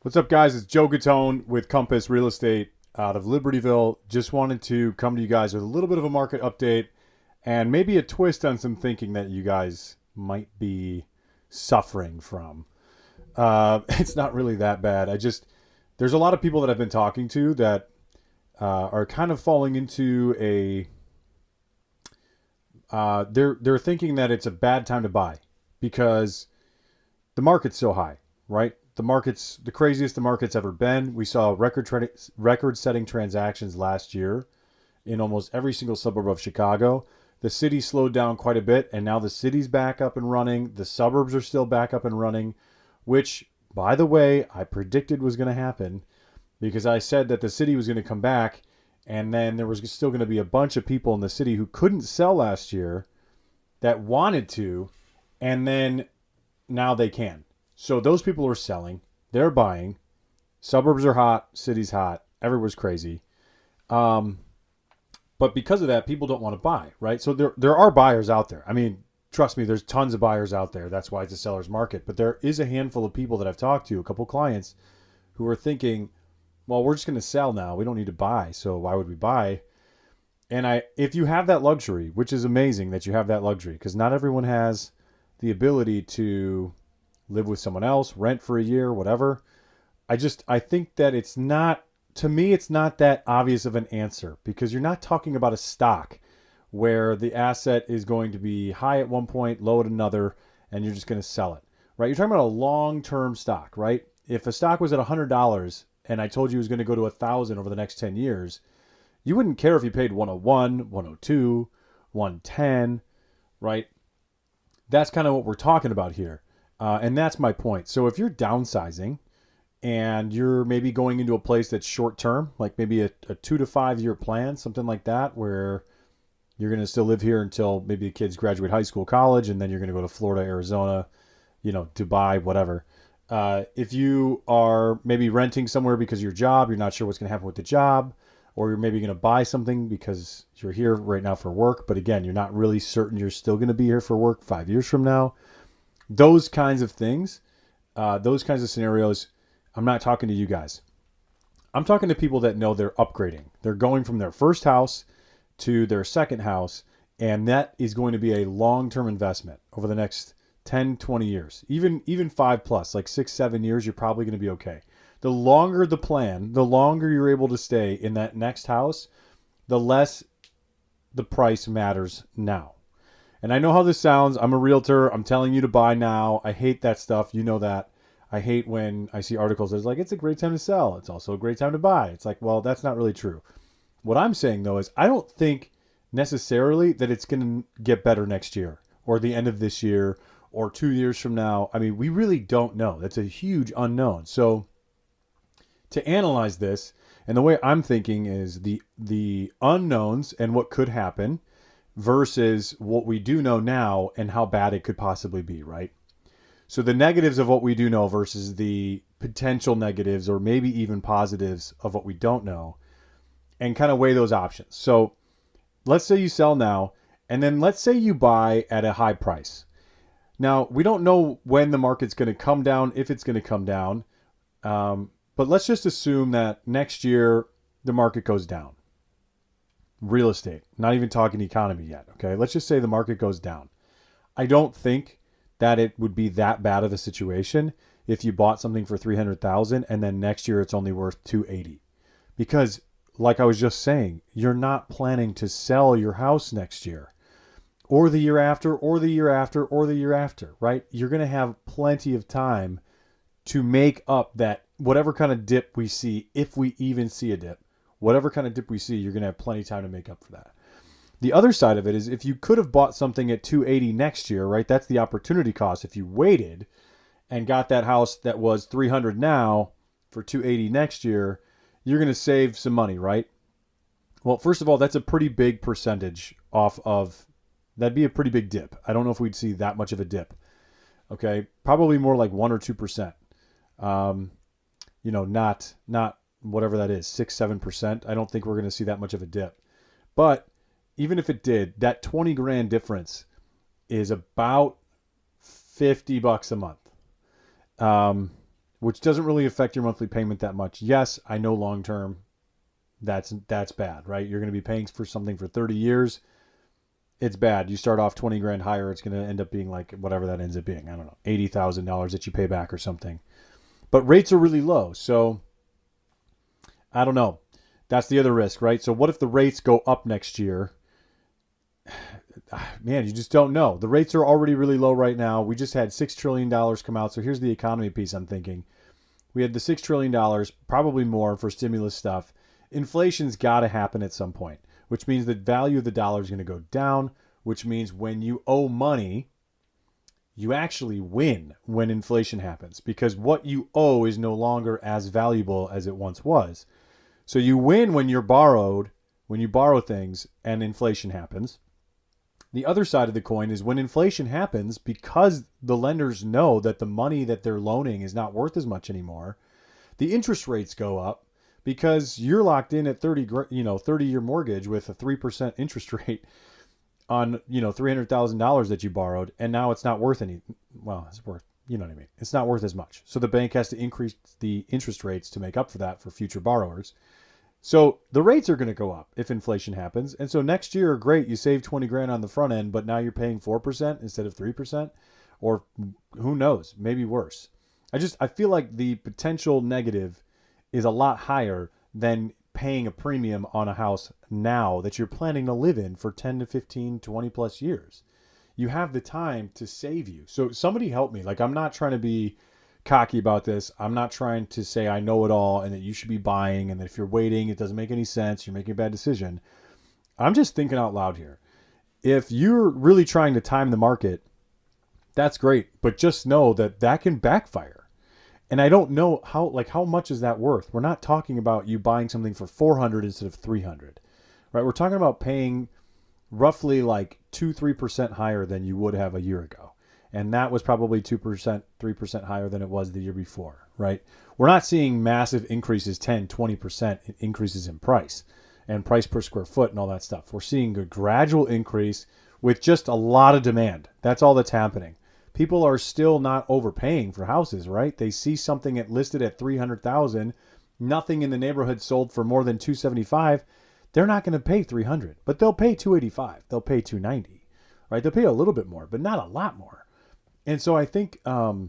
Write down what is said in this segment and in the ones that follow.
What's up, guys? It's Joe Gatone with Compass Real Estate out of Libertyville. Just wanted to come to you guys with a little bit of a market update and maybe a twist on some thinking that you guys might be suffering from. It's not really that bad. There's a lot of people that I've been talking to that are kind of falling into they're thinking that it's a bad time to buy because the market's so high, right? The market's the craziest the market's ever been. We saw record-setting transactions last year in almost every single suburb of Chicago. The city slowed down quite a bit, and now the city's back up and running. The suburbs are still back up and running, which, by the way, I predicted was going to happen because I said that the city was going to come back, and then there was still going to be a bunch of people in the city who couldn't sell last year that wanted to, and then now they can. So those people are selling, they're buying. Suburbs are hot, city's hot, everywhere's crazy. But because of that, people don't want to buy, right? So there are buyers out there. I mean, trust me, there's tons of buyers out there. That's why it's a seller's market. But there is a handful of people that I've talked to, a couple clients, who are thinking, well, we're just going to sell now. We don't need to buy, so why would we buy? And if you have that luxury, which is amazing that you have that luxury, because not everyone has the ability to live with someone else, rent for a year, whatever. I think that it's not, to me, it's not that obvious of an answer because you're not talking about a stock where the asset is going to be high at one point, low at another, and you're just going to sell it, right? You're talking about a long-term stock, right? If a stock was at $100 and I told you it was going to go to 1,000 over the next 10 years, you wouldn't care if you paid 101, 102, 110, right? That's kind of what we're talking about here. And that's my point. So if you're downsizing and you're maybe going into a place that's short term, like maybe a 2 to 5 year plan, something like that, where you're going to still live here until maybe the kids graduate high school, college, and then you're going to go to Florida, Arizona, Dubai, whatever. If you are maybe renting somewhere because of your job, you're not sure what's going to happen with the job, or you're maybe going to buy something because you're here right now for work, but again, you're not really certain you're still going to be here for work 5 years from now. Those kinds of things, those kinds of scenarios, I'm not talking to you guys. I'm talking to people that know they're upgrading. They're going from their first house to their second house, and that is going to be a long-term investment over the next 10, 20 years. Even 5 plus, like 6, 7 years, you're probably going to be okay. The longer the plan, the longer you're able to stay in that next house, the less the price matters now. And I know how this sounds. I'm a realtor. I'm telling you to buy now. I hate that stuff. You know that. I hate when I see articles that's like, it's a great time to sell. It's also a great time to buy. It's like, well, that's not really true. What I'm saying, though, is I don't think necessarily that it's going to get better next year or the end of this year or 2 years from now. I mean, we really don't know. That's a huge unknown. So to analyze this, and the way I'm thinking is the unknowns and what could happen versus what we do know now and how bad it could possibly be, right? So the negatives of what we do know versus the potential negatives or maybe even positives of what we don't know, and kind of weigh those options. So let's say you sell now, and then let's say you buy at a high price. Now, we don't know when the market's going to come down, if it's going to come down, but let's just assume that next year the market goes down. Real estate, not even talking economy yet, okay? Let's just say the market goes down. I don't think that it would be that bad of a situation if you bought something for 300,000 and then next year it's only worth 280. Because like I was just saying, you're not planning to sell your house next year or the year after or the year after or the year after, right? You're going to have plenty of time to make up that whatever kind of dip we see, if we even see a dip. Whatever kind of dip we see, you're going to have plenty of time to make up for that. The other side of it is if you could have bought something at 280 next year, right? That's the opportunity cost. If you waited and got that house that was 300 now for 280 next year, you're going to save some money, right? Well, first of all, that's a pretty big percentage off of, that'd be a pretty big dip. I don't know if we'd see that much of a dip. Okay. Probably more like 1 or 2%. Not whatever that is, 6, 7%. I don't think we're going to see that much of a dip. But even if it did, that 20 grand difference is about $50 a month, which doesn't really affect your monthly payment that much. Yes, I know long term that's bad, right? You're going to be paying for something for 30 years. It's bad. You start off 20 grand higher, it's going to end up being like whatever that ends up being. I don't know, $80,000 that you pay back or something. But rates are really low. So I don't know. That's the other risk, right? So what if the rates go up next year? Man, you just don't know. The rates are already really low right now. We just had $6 trillion come out. So here's the economy piece I'm thinking. We had the $6 trillion, probably more for stimulus stuff. Inflation's got to happen at some point, which means the value of the dollar is going to go down, which means when you owe money, you actually win when inflation happens because what you owe is no longer as valuable as it once was. So you win when you borrow things and inflation happens. The other side of the coin is when inflation happens, because the lenders know that the money that they're loaning is not worth as much anymore, the interest rates go up because you're locked in at 30-year mortgage with a 3% interest rate on, $300,000 that you borrowed, and now it's not worth it's worth, you know what I mean? It's not worth as much. So the bank has to increase the interest rates to make up for that for future borrowers. So the rates are going to go up if inflation happens. And so next year, great, you save 20 grand on the front end, but now you're paying 4% instead of 3%, or who knows, maybe worse. I feel like the potential negative is a lot higher than paying a premium on a house now that you're planning to live in for 10 to 15, 20 plus years. You have the time to save you. So somebody help me. Like, I'm not trying to be cocky about this. I'm not trying to say I know it all and that you should be buying and that if you're waiting, it doesn't make any sense. You're making a bad decision. I'm just thinking out loud here. If you're really trying to time the market, that's great. But just know that that can backfire. And I don't know how much is that worth? We're not talking about you buying something for $400 instead of $300, right? We're talking about paying roughly like 2-3% higher than you would have a year ago. And that was probably 2%, 3% higher than it was the year before, right? We're not seeing massive increases, 10, 20% increases in price and price per square foot and all that stuff. We're seeing a gradual increase with just a lot of demand. That's all that's happening. People are still not overpaying for houses, right? They see something listed at $300,000, nothing in the neighborhood sold for more than $275,000. They're not going to pay $300,000, but they'll pay $285,000. They'll pay $290,000, right? They'll pay a little bit more, but not a lot more. And so I think, I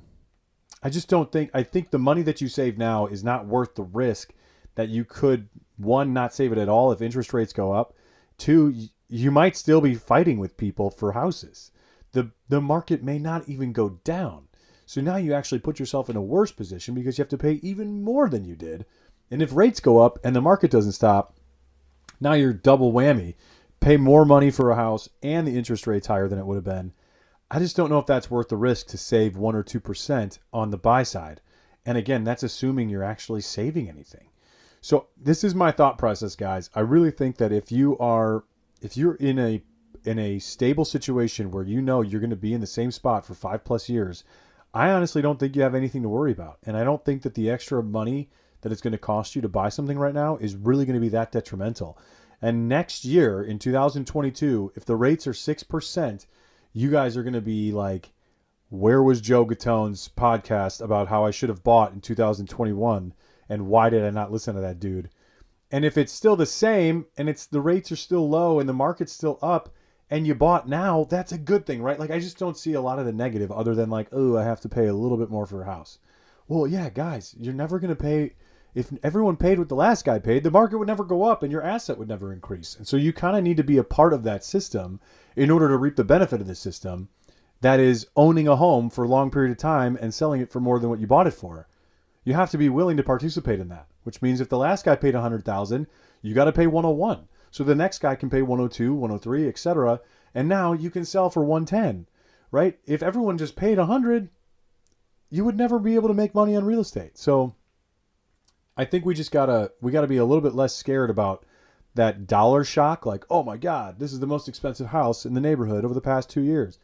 think the money that you save now is not worth the risk that you could, one, not save it at all if interest rates go up. Two, you might still be fighting with people for houses. The market may not even go down. So now you actually put yourself in a worse position because you have to pay even more than you did. And if rates go up and the market doesn't stop, now you're double whammy. Pay more money for a house and the interest rate's higher than it would have been. I just don't know if that's worth the risk to save 1 or 2% on the buy side. And again, that's assuming you're actually saving anything. So this is my thought process, guys. I really think that if you're in a stable situation where you know you're going to be in the same spot for 5+ years, I honestly don't think you have anything to worry about. And I don't think that the extra money that it's going to cost you to buy something right now is really going to be that detrimental. And next year in 2022, if the rates are 6%, you guys are going to be like, where was Joe Gatone's podcast about how I should have bought in 2021 and why did I not listen to that dude? And if it's still the same and the rates are still low and the market's still up and you bought now, that's a good thing, right? Like, I just don't see a lot of the negative other than like, oh, I have to pay a little bit more for a house. Well, yeah, guys, you're never going to pay. If everyone paid what the last guy paid, the market would never go up and your asset would never increase. And so you kind of need to be a part of that system in order to reap the benefit of the system that is owning a home for a long period of time and selling it for more than what you bought it for. You have to be willing to participate in that, which means if the last guy paid $100,000, you got to pay 101. So the next guy can pay 102, 103, etc. And now you can sell for 110, right? If everyone just paid 100, you would never be able to make money on real estate. So I think we gotta be a little bit less scared about that dollar shock. Like, oh my God, this is the most expensive house in the neighborhood over the past 2 years.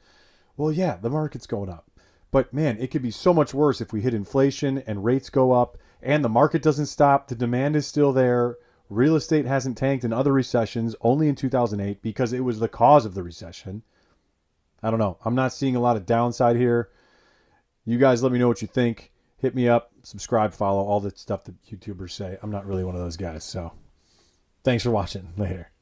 Well, yeah, the market's going up. But man, it could be so much worse if we hit inflation and rates go up and the market doesn't stop. The demand is still there. Real estate hasn't tanked in other recessions, only in 2008 because it was the cause of the recession. I don't know. I'm not seeing a lot of downside here. You guys let me know what you think. hit me up, subscribe, follow, all the stuff that YouTubers say. I'm not really one of those guys. So thanks for watching. Later.